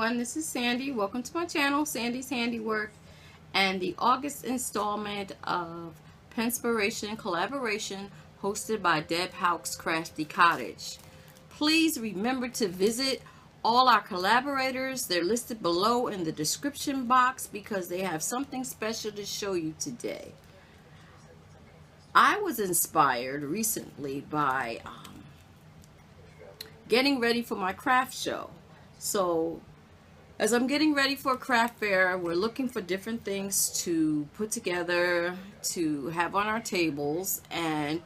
everyone, this is Sandy. Welcome to my channel, Sandee's Handiwork, and the August installment of Pinspiration collaboration hosted by Deb Houck's Crafty Cottage. Please remember to visit all our collaborators. They're listed below in the description box because they have something special to show you today. I was inspired recently by getting ready for my craft show. So as I'm getting ready for a craft fair, we're looking for different things to put together to have on our tables, and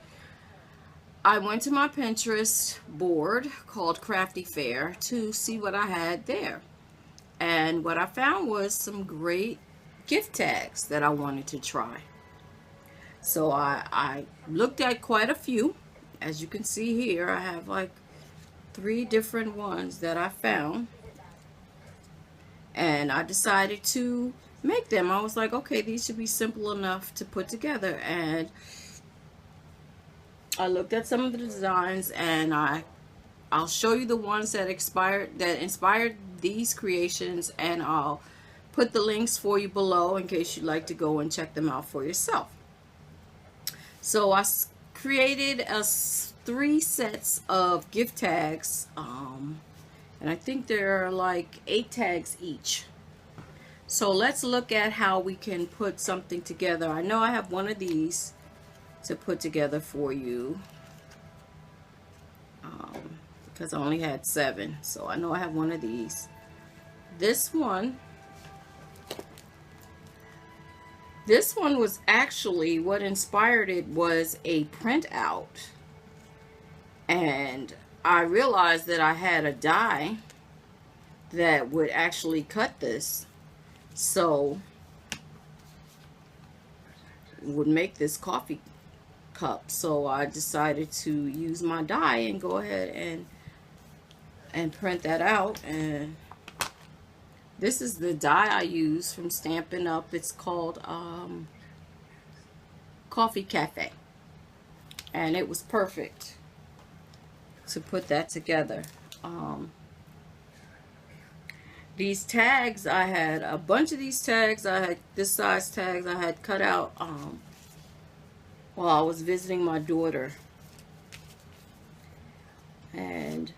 I went to my Pinterest board called Crafty Fair to see what I had there. And what I found was some great gift tags that I wanted to try. So I looked at quite a few. As you can see here, I have like 3 different ones that I found, and I decided to make them. I was like, okay, these should be simple enough to put together, and I looked at some of the designs, and I'll show you the ones that inspired these creations, and I'll put the links for you below in case you'd like to go and check them out for yourself. So I created 3 sets of gift tags, and I think there are like 8 tags each. So let's look at how we can put something together. I know I have one of these to put together for you because I only had 7, so I know I have one of these. This one was actually, what inspired it was a printout. And I realized that I had a die that would actually cut this, so would make this coffee cup. So I decided to use my die and go ahead and print that out. And this is the die I use from Stampin' Up. It's called Coffee Cafe, and it was perfect to put that together. These tags, I had a bunch of these tags. I had this size tags I had cut out while I was visiting my daughter, and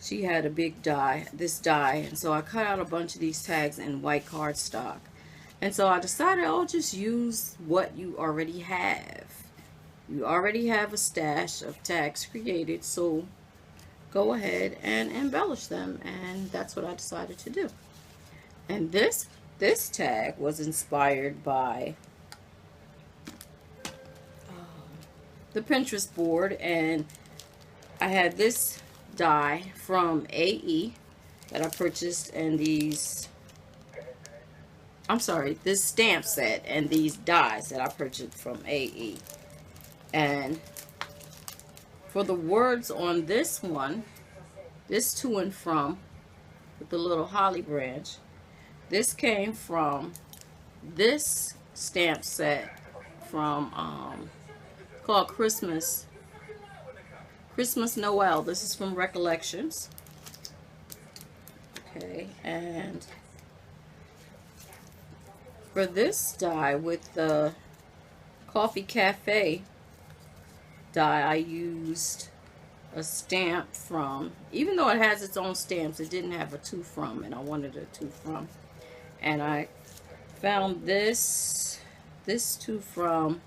she had a big die, and so I cut out a bunch of these tags in white cardstock. And so I decided I'll just use what you already have. You already have a stash of tags created, so go ahead and embellish them, and that's what I decided to do. And this tag was inspired by the Pinterest board, and I had this die from AE that I purchased, and this stamp set and these dies that I purchased from AE. And for the words on this one, this to and from with the little holly branch, this came from this stamp set from called Christmas Noel. This is from Recollections. Okay, and for this die with the Coffee Cafe die, I used a stamp from, even though it has its own stamps, it didn't have a to from, and I wanted a to from. And I found this to from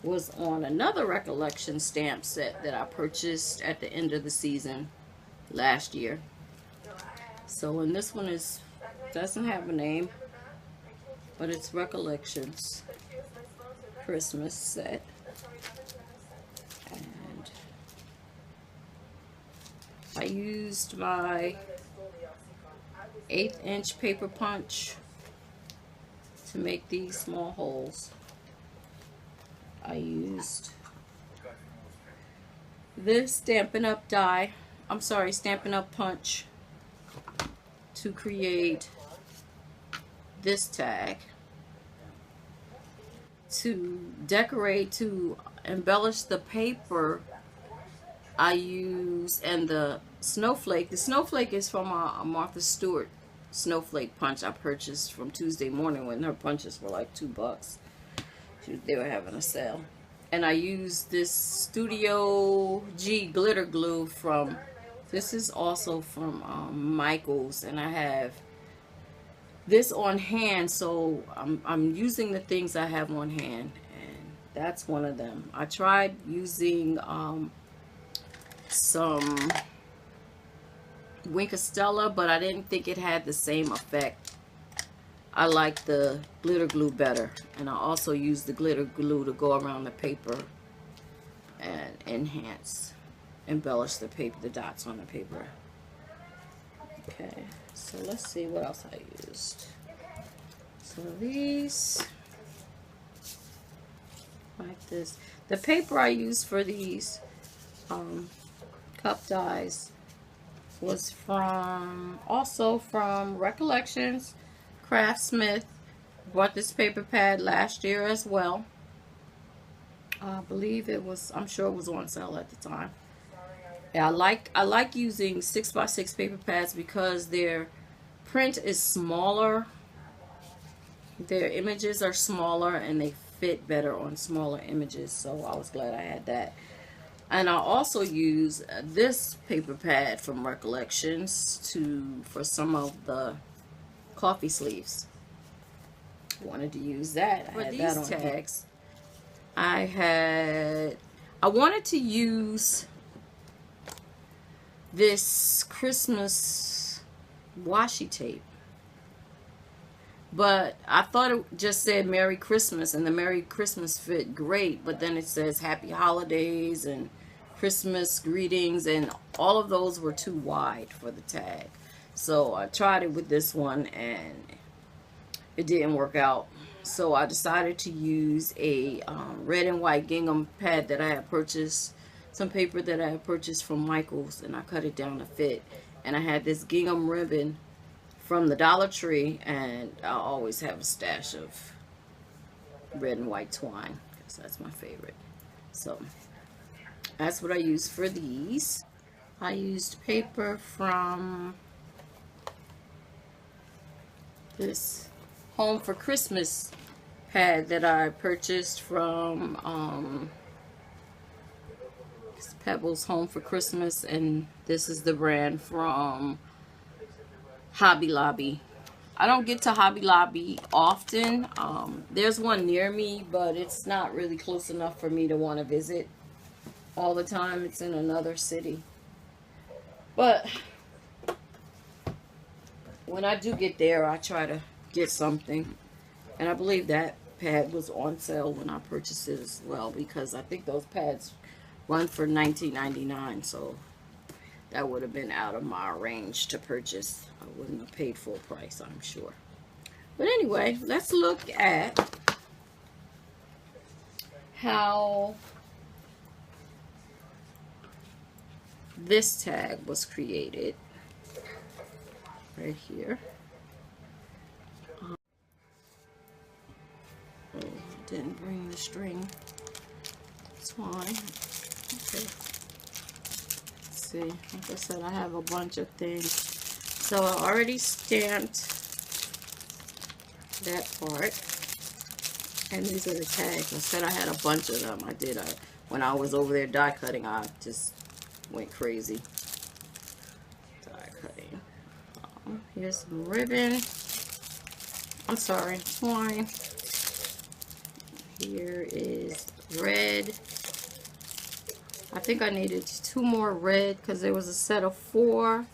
was on another Recollection stamp set that I purchased at the end of the season last year. So, and this one doesn't have a name, but it's Recollections Christmas set. And I used my 1/8 inch paper punch to make these small holes. I used this Stampin' Up Stampin' Up punch to create this tag. To decorate, to embellish the paper, I use, and the snowflake is from a Martha Stewart snowflake punch I purchased from Tuesday Morning when her punches were like $2. They were having a sale. And I used this Studio G glitter glue from, this is also from Michael's, and I have this on hand, so I'm using the things I have on hand, and that's one of them. I tried using some Winkostella, but I didn't think it had the same effect. I like the glitter glue better, and I also use the glitter glue to go around the paper and embellish the paper, the dots on the paper. Okay, so let's see what else I used. So these, like this. The paper I used for these cup dies was also from Recollections, Craftsmith. Bought this paper pad last year as well. I believe it was, I'm sure it was on sale at the time. Yeah, I like using 6x6 paper pads because their print is smaller. Their images are smaller and they fit better on smaller images, so I was glad I had that. And I also use this paper pad from Recollections for some of the coffee sleeves. I wanted to use that. I had that on tags. I wanted to use this Christmas washi tape, but I thought it just said Merry Christmas, and the Merry Christmas fit great, but then it says Happy Holidays and Christmas greetings, and all of those were too wide for the tag. So I tried it with this one and it didn't work out. So I decided to use a red and white gingham pad that I had purchased, some paper that I had purchased from Michael's, and I cut it down to fit. And I had this gingham ribbon from the Dollar Tree, and I always have a stash of red and white twine because that's my favorite. So that's what I used for these. I used paper from this Home for Christmas pad that I purchased from Pebbles Home for Christmas, and this is the brand from Hobby Lobby. I don't get to Hobby Lobby often. There's one near me, but it's not really close enough for me to want to visit all the time. It's in another city. But when I do get there, I try to get something. And I believe that pad was on sale when I purchased it as well, because I think those pads run for $19.99, so that would have been out of my range to purchase. I wouldn't have paid full price, I'm sure. But anyway, let's look at how this tag was created right here. Oh, didn't bring the string. It's fine. Okay. Let's see. Like I said, I have a bunch of things. So I already stamped that part. And these are the tags. I said I had a bunch of them. I did. When I was over there die cutting, I just went crazy. Die cutting. Here's some ribbon. I'm sorry, twine. Here is red. I think I needed 2 more red because there was a set of 4.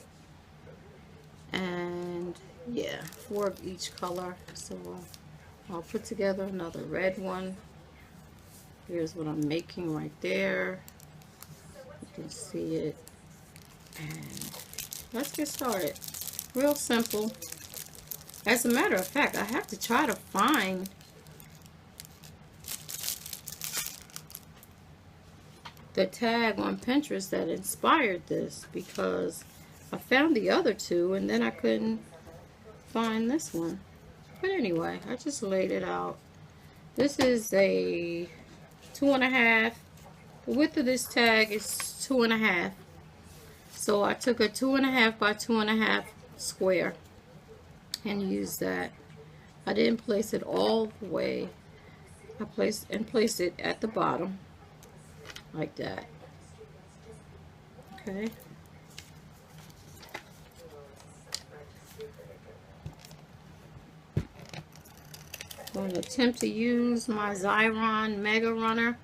And yeah, 4 of each color. So I'll put together another red one. Here's what I'm making right there. You can see it. And let's get started. Real simple. As a matter of fact, I have to try to find the tag on Pinterest that inspired this, because I found the other 2 and then I couldn't find this one. But anyway, I just laid it out. This is a 2.5. The width of this tag is 2.5. So I took a 2.5 by 2.5 square and use that. I didn't place it all the way. I placed it at the bottom like that. Okay. I'm going to attempt to use my Xyron Mega Runner.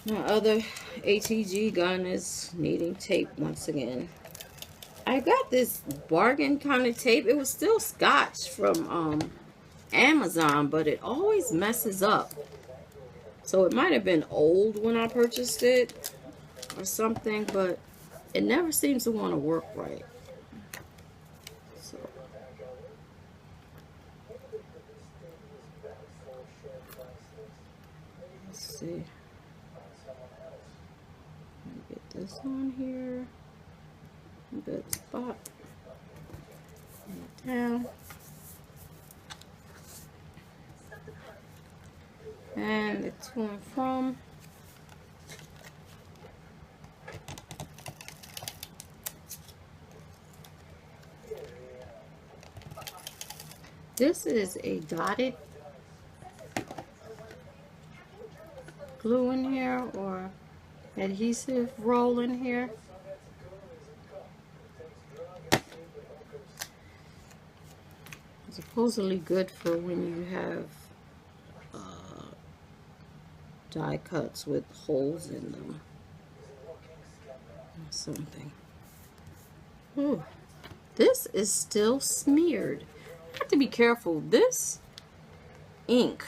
My other ATG gun is needing tape once again. I got this bargain kind of tape. It was still Scotch from Amazon, but it always messes up. So it might have been old when I purchased it or something, but it never seems to want to work right. So let's see. Let me get this on here. Good spot. Down. And the to and from. This is a dotted glue in here or adhesive roll in here. It's supposedly good for when you have die cuts with holes in them or something. Ooh, this is still smeared. I have to be careful. This ink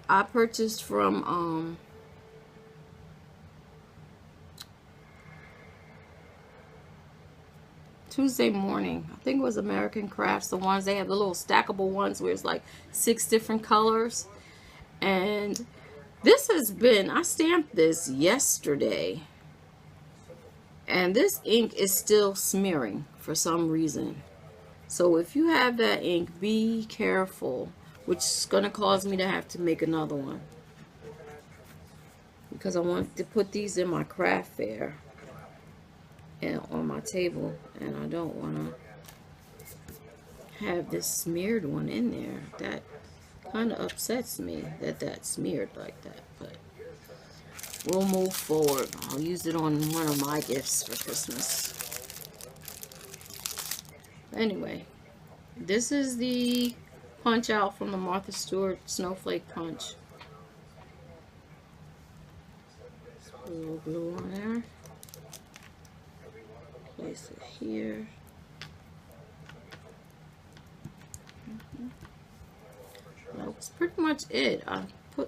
I purchased from Tuesday morning. I think it was American Crafts, the ones they have the little stackable ones where it's like 6 different colors. And this has been, I stamped this yesterday, and this ink is still smearing for some reason. So if you have that ink, be careful, which is going to cause me to have to make another one, because I want to put these in my craft fair and on my table, and I don't want to have this smeared one in there. That kind of upsets me that that's smeared like that, but we'll move forward. I'll use it on one of my gifts for Christmas. Anyway, this is the punch out from the Martha Stewart Snowflake Punch. Just put a little glue on there. Place it here. That's pretty much it.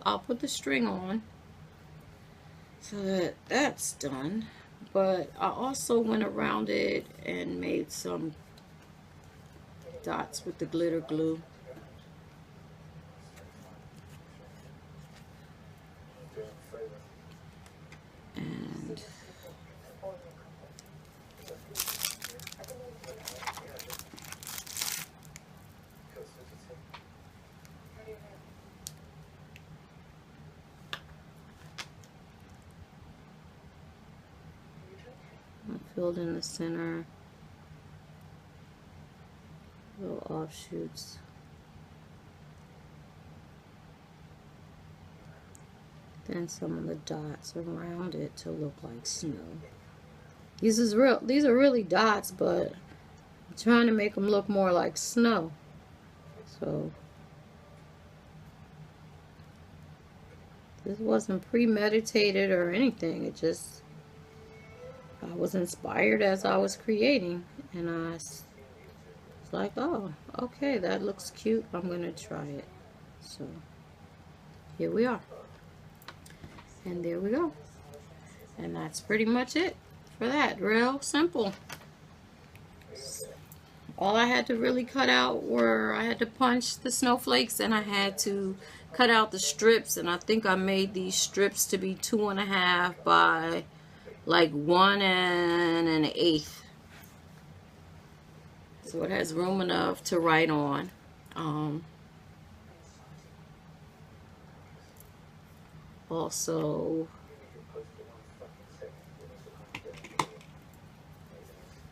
I'll put the string on so that that's done. But I also went around it and made some dots with the glitter glue. And I filled in the center, little offshoots. Then some of the dots around it to look like snow. These are really dots, but I'm trying to make them look more like snow. So this wasn't premeditated or anything. It just, I was inspired as I was creating, and I was like, oh, okay, that looks cute. I'm gonna try it. So here we are. And there we go. And that's pretty much it for that. Real simple. All I had to really cut out were, I had to punch the snowflakes and I had to cut out the strips. And I think I made these strips to be 2.5 by like 1 1/8. So it has room enough to write on. Also,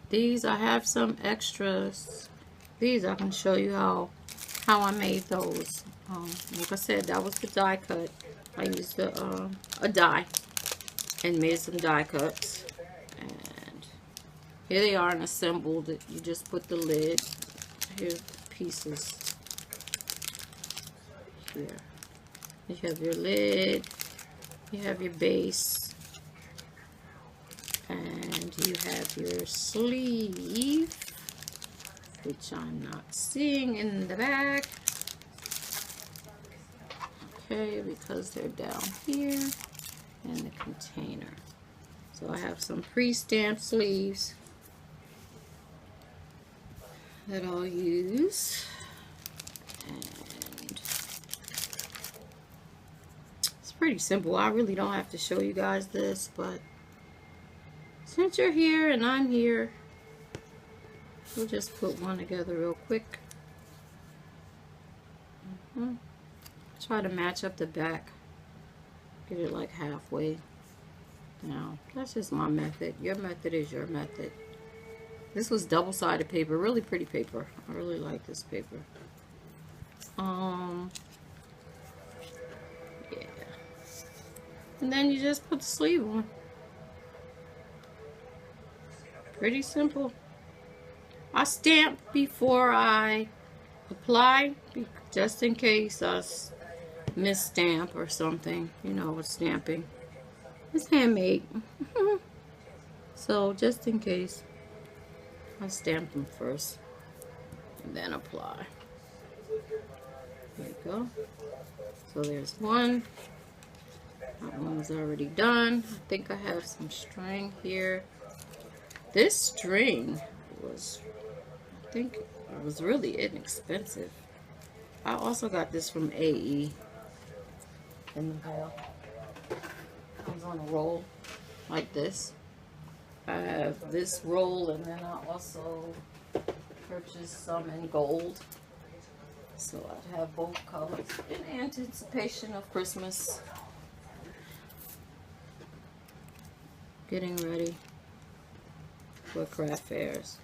these, I have some extras these, I can show you how I made those. Like I said, that was the die cut. I used a die and made some die cuts. And here they are and assembled. You just put the lid. Here's the pieces. Here. You have your lid. You have your base. And you have your sleeve, which I'm not seeing in the back. Okay, because they're down here in the container. So I have some pre-stamped sleeves that I'll use. And it's pretty simple. I really don't have to show you guys this, but since you're here and I'm here, we'll just put one together real quick. Try to match up the back. Get it like halfway. Now, that's just my method. Your method is your method. This was double-sided paper. Really pretty paper. I really like this paper. Yeah. And then you just put the sleeve on. Pretty simple. I stamp before I apply, just in case I misstamp or something. You know, with stamping. It's handmade. So just in case, I stamp them first and then apply. There you go. So there's one. That one was already done. I think I have some string here. This string was, I think it was really inexpensive. I also got this from AE in the mail. Comes on a roll like this. I have this roll, and then I also purchased some in gold. So I'd have both colors in anticipation of Christmas. Getting ready for craft fairs.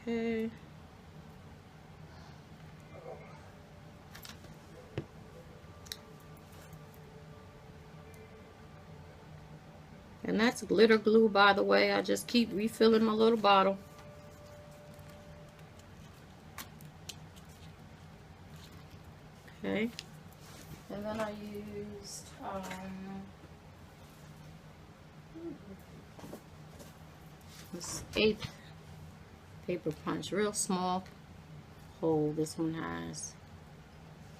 Okay. And that's glitter glue, by the way. I just keep refilling my little bottle. Okay. And then I used this 8th paper punch, real small hole this one has.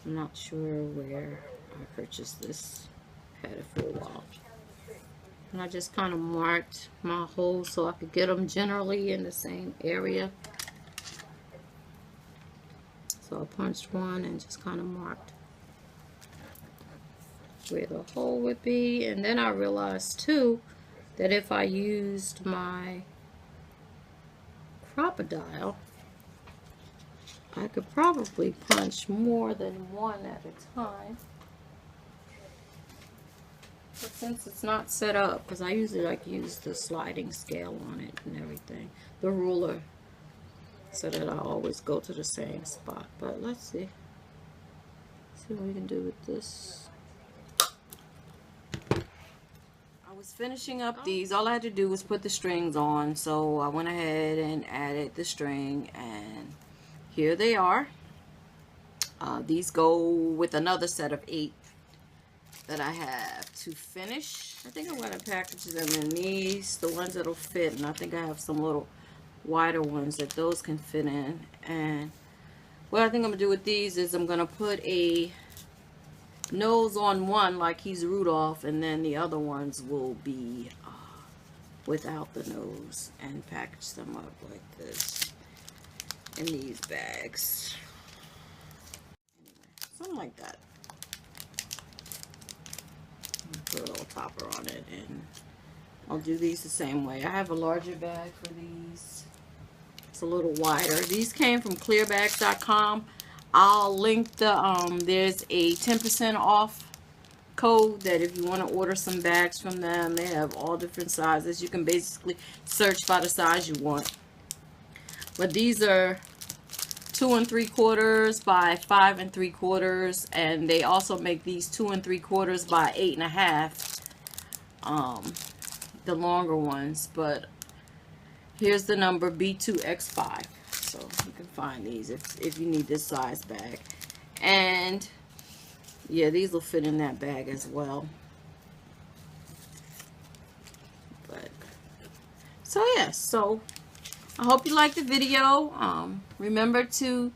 I'm not sure where I purchased this. Had it for a while. And I just kind of marked my holes so I could get them generally in the same area. So I punched one and just kind of marked where the hole would be. And then I realized too that if I used my crocodile, I could probably punch more than one at a time. But since it's not set up, because I usually like use the sliding scale on it and everything, the ruler, so that I always go to the same spot. But let's see what we can do with this. I was finishing up these. All I had to do was put the strings on, so I went ahead and added the string, and here they are. These go with another set of 8 that I have to finish. I think I'm going to package them in these, the ones that'll fit, and I think I have some little wider ones that those can fit in. And what I think I'm going to do with these is I'm going to put a nose on one like he's Rudolph, and then the other ones will be without the nose, and package them up like this in these bags. Anyway, something like that. Put a little topper on it, and I'll do these the same way. I have a larger bag for these. It's a little wider. These came from clearbags.com. I'll link the there's a 10% off code that if you want to order some bags from them, they have all different sizes. You can basically search by the size you want. But these are 2 3/4 by 5 3/4, and they also make these 2 3/4 by 8 1/2, the longer ones. But here's the number B2X5, so you can find these if you need this size bag. And yeah, these will fit in that bag as well. But so yeah, so I hope you liked the video. Remember to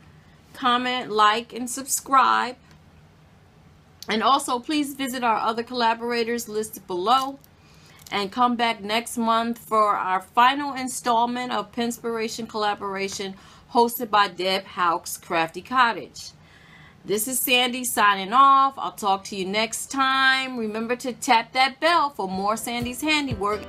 comment, like, and subscribe. And also, please visit our other collaborators listed below. And come back next month for our final installment of Pinspiration collaboration hosted by Deb Houck's Crafty Cottage. This is Sandee signing off. I'll talk to you next time. Remember to tap that bell for more Sandee's Handiwork.